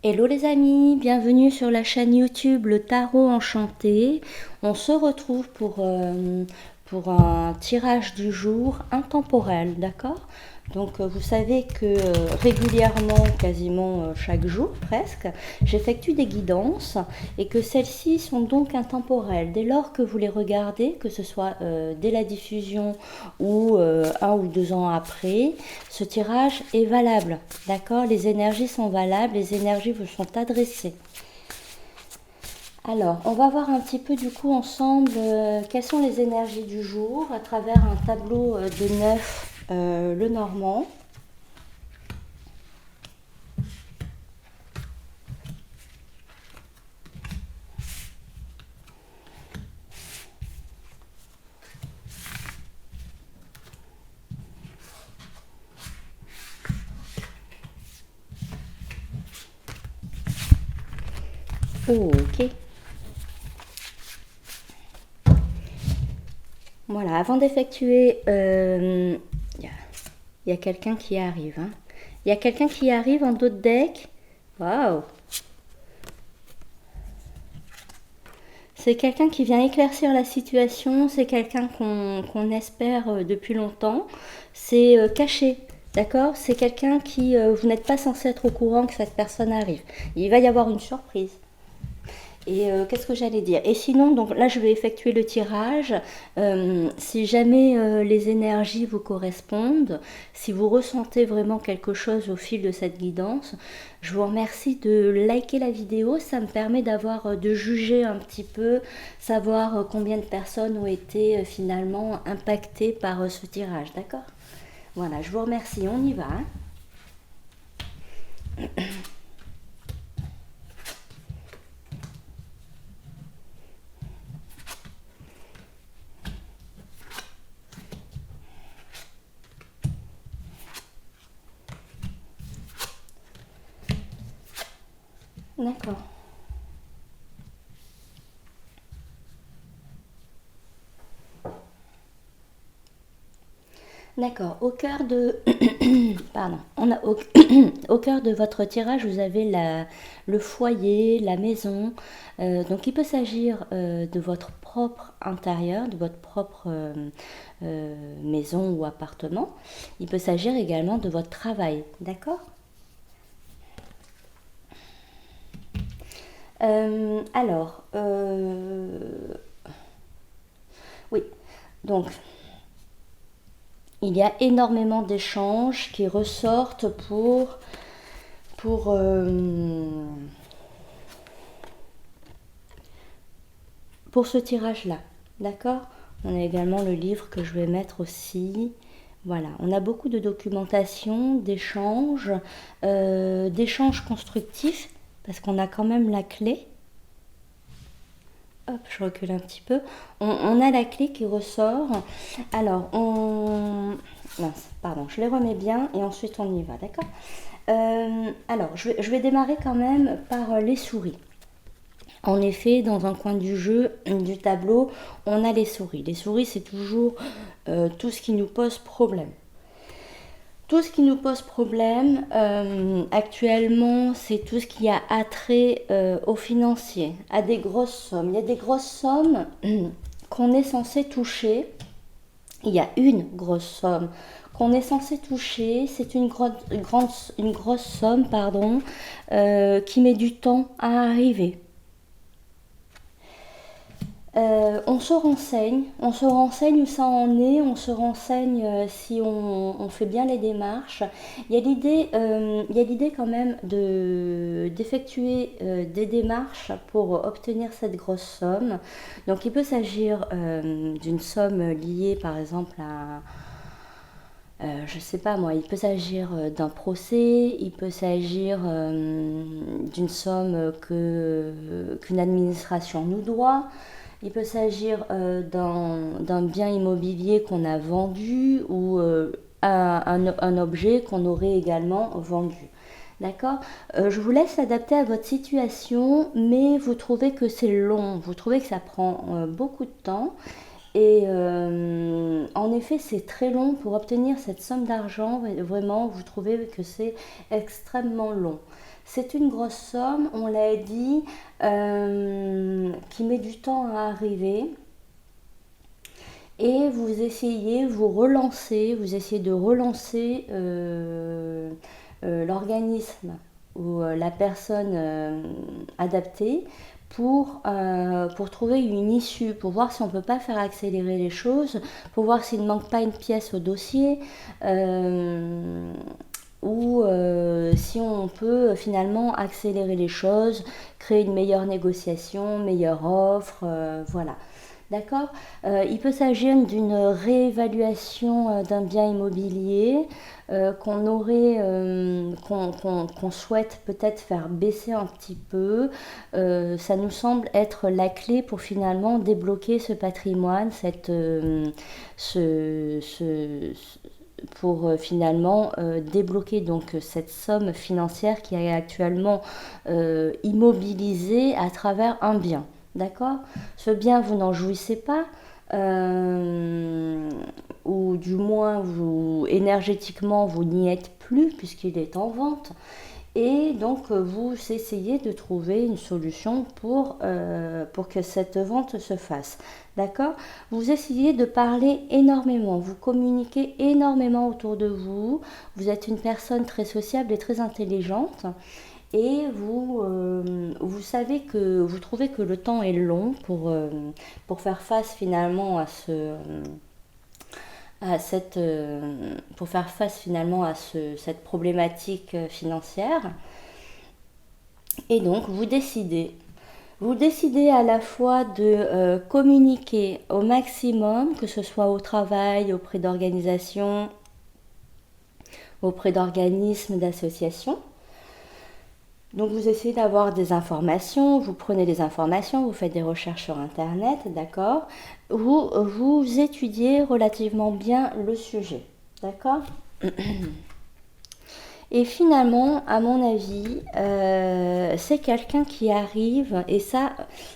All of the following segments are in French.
Hello les amis, bienvenue sur la chaîne YouTube Le Tarot Enchanté. On se retrouve pour un tirage du jour intemporel, d'accord? Donc vous savez que régulièrement, quasiment chaque jour presque, j'effectue des guidances et que celles-ci sont donc intemporelles. Dès lors que vous les regardez, que ce soit dès la diffusion ou 1 ou 2 ans après, ce tirage est valable, d'accord? Les énergies sont valables, les énergies vous sont adressées. Alors, on va voir un petit peu du coup ensemble quelles sont les énergies du jour à travers un tableau de 9 le Normand. Oh, ok. Voilà, avant d'effectuer, il y a quelqu'un qui arrive. Hein. Il y a quelqu'un qui arrive en dos de deck. Waouh! C'est quelqu'un qui vient éclaircir la situation, c'est quelqu'un qu'on espère depuis longtemps. C'est caché, d'accord? C'est quelqu'un qui, vous n'êtes pas censé être au courant que cette personne arrive. Il va y avoir une surprise. Et qu'est-ce que j'allais dire? Et sinon, donc là, je vais effectuer le tirage. Si jamais les énergies vous correspondent, si vous ressentez vraiment quelque chose au fil de cette guidance, je vous remercie de liker la vidéo. Ça me permet de juger un petit peu, savoir combien de personnes ont été finalement impactées par ce tirage, d'accord? Voilà, je vous remercie. On y va. Hein. D'accord. D'accord. Au cœur de, pardon, au cœur de votre tirage, vous avez le foyer, la maison. Donc, il peut s'agir de votre propre intérieur, de votre propre maison ou appartement. Il peut s'agir également de votre travail. D'accord? Alors, oui. Donc, il y a énormément d'échanges qui ressortent pour, pour ce tirage-là. D'accord? On a également le livre que je vais mettre aussi. Voilà, on a beaucoup de documentation, d'échanges constructifs, parce qu'on a quand même la clé. Hop, je recule un petit peu. On a la clé qui ressort. Alors, mince, pardon, je les remets bien et ensuite on y va, d'accord? Alors, je vais démarrer quand même par les souris. En effet, dans un coin du jeu, du tableau, on a les souris. Les souris, c'est toujours tout ce qui nous pose problème. Tout ce qui nous pose problème actuellement, c'est tout ce qui a attrait aux financiers, à des grosses sommes. Il y a des grosses sommes qu'on est censé toucher. Il y a une grosse somme qu'on est censé toucher. C'est une grosse somme pardon, qui met du temps à arriver. On se renseigne où ça en est, on se renseigne si on fait bien les démarches. Il y a l'idée quand même d'effectuer des démarches pour obtenir cette grosse somme. Donc il peut s'agir d'une somme liée par exemple à je sais pas moi, il peut s'agir d'un procès, il peut s'agir d'une somme qu'une administration nous doit, il peut s'agir d'un bien immobilier qu'on a vendu ou un objet qu'on aurait également vendu. D'accord? Je vous laisse adapter à votre situation, mais vous trouvez que c'est long, vous trouvez que ça prend beaucoup de temps. Et en effet, c'est très long pour obtenir cette somme d'argent. Vraiment, vous trouvez que c'est extrêmement long. C'est une grosse somme, on l'a dit, qui met du temps à arriver. Et vous essayez de relancer l'organisme ou la personne adaptée pour trouver une issue, pour voir si on ne peut pas faire accélérer les choses, pour voir s'il ne manque pas une pièce au dossier, ou si on peut finalement accélérer les choses, créer une meilleure négociation, meilleure offre, voilà. D'accord. Il peut s'agir d'une réévaluation d'un bien immobilier qu'on souhaite peut-être faire baisser un petit peu. Ça nous semble être la clé pour finalement débloquer ce patrimoine, pour finalement débloquer donc cette somme financière qui est actuellement immobilisée à travers un bien. D'accord. Ce bien, vous n'en jouissez pas, ou du moins énergétiquement, vous n'y êtes plus puisqu'il est en vente. Et donc, vous essayez de trouver une solution pour que cette vente se fasse. D'accord. Vous essayez de parler énormément, vous communiquez énormément autour de vous. Vous êtes une personne très sociable et très intelligente. Et vous savez que vous trouvez que le temps est long pour faire face finalement pour faire face finalement à cette problématique financière. Et donc vous décidez à la fois de communiquer au maximum, que ce soit au travail, auprès d'organisations, auprès d'organismes, d'associations. Donc vous essayez d'avoir des informations, vous prenez des informations, vous faites des recherches sur Internet, d'accord. Vous étudiez relativement bien le sujet, d'accord. Et finalement, à mon avis, c'est quelqu'un qui arrive, et ça,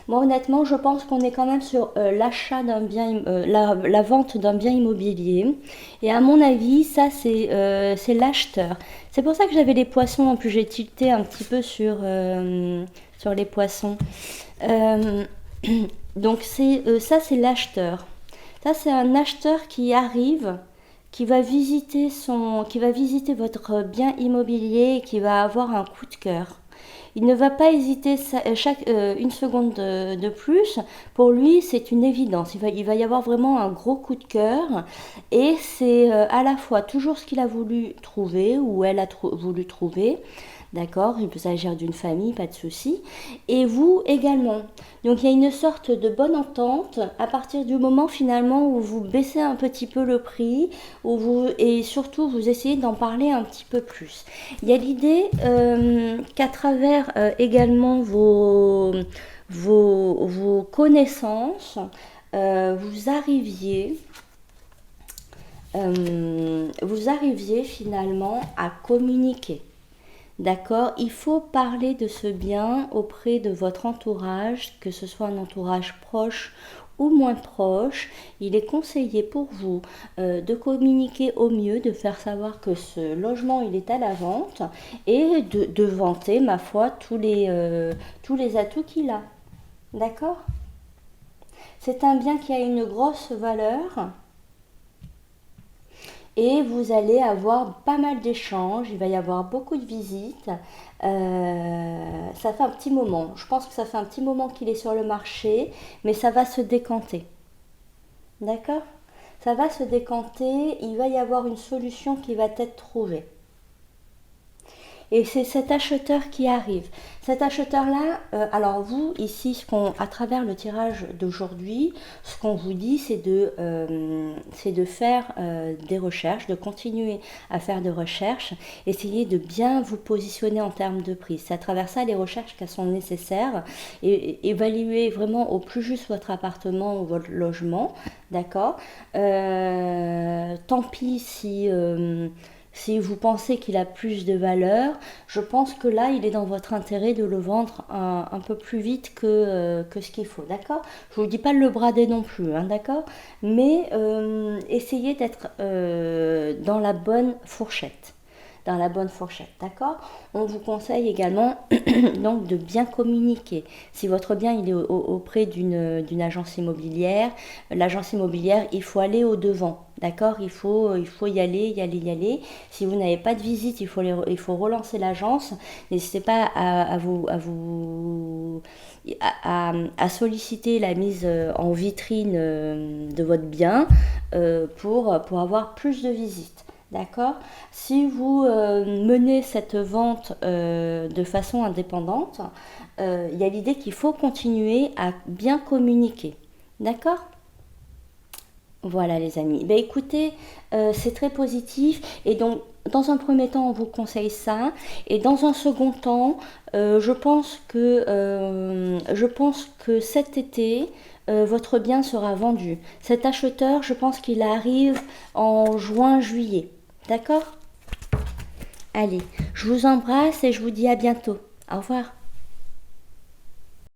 moi honnêtement, je pense qu'on est quand même sur l'achat d'un bien, la vente d'un bien immobilier. Et à mon avis, ça, c'est l'acheteur. C'est pour ça que j'avais les poissons, en plus j'ai tilté un petit peu sur les poissons. Euh, donc ça, c'est l'acheteur. Ça, c'est un acheteur qui arrive, qui va visiter votre bien immobilier et qui va avoir un coup de cœur. Il ne va pas hésiter une seconde de plus. Pour lui, c'est une évidence. Il va y avoir vraiment un gros coup de cœur. Et c'est à la fois toujours ce qu'il a voulu trouver ou elle a voulu trouver. D'accord, il peut s'agir d'une famille, pas de souci. Et vous également. Donc il y a une sorte de bonne entente à partir du moment finalement où vous baissez un petit peu le prix, et surtout vous essayez d'en parler un petit peu plus. Il y a l'idée qu'à travers également vos connaissances, vous arriviez finalement à communiquer. D'accord, il faut parler de ce bien auprès de votre entourage, que ce soit un entourage proche ou moins proche. Il est conseillé pour vous de communiquer au mieux, de faire savoir que ce logement il est à la vente et de vanter, ma foi, tous les atouts qu'il a. D'accord. C'est un bien qui a une grosse valeur. Et vous allez avoir pas mal d'échanges, il va y avoir beaucoup de visites. Ça fait un petit moment, je pense que ça fait un petit moment qu'il est sur le marché, mais ça va se décanter. D'accord. Ça va se décanter, il va y avoir une solution qui va être trouvée. Et c'est cet acheteur qui arrive. Cet acheteur-là, alors vous, ici, à travers le tirage d'aujourd'hui, ce qu'on vous dit, c'est de faire des recherches, de continuer à faire des recherches, essayer de bien vous positionner en termes de prix. C'est à travers ça les recherches qui sont nécessaires, et évaluer vraiment au plus juste votre appartement ou votre logement, d'accord. Tant pis si vous pensez qu'il a plus de valeur, je pense que là, il est dans votre intérêt de le vendre un peu plus vite que ce qu'il faut, d'accord. Je ne vous dis pas de le brader non plus, hein, d'accord. Mais essayez d'être dans la bonne fourchette. dans la bonne fourchette, d'accord? On vous conseille également donc de bien communiquer. Si votre bien il est auprès d'une agence immobilière, l'agence immobilière, il faut aller au devant, d'accord? Il faut y aller, y aller, y aller. Si vous n'avez pas de visite, il faut relancer l'agence. N'hésitez pas à solliciter la mise en vitrine de votre bien pour avoir plus de visites. D'accord? Si vous menez cette vente de façon indépendante, il y a l'idée qu'il faut continuer à bien communiquer. D'accord? Voilà les amis. Ben, écoutez, c'est très positif et donc dans un premier temps on vous conseille ça et dans un second temps je pense que cet été votre bien sera vendu. Cet acheteur, je pense qu'il arrive en juin-juillet. D'accord? Allez, je vous embrasse et je vous dis à bientôt. Au revoir.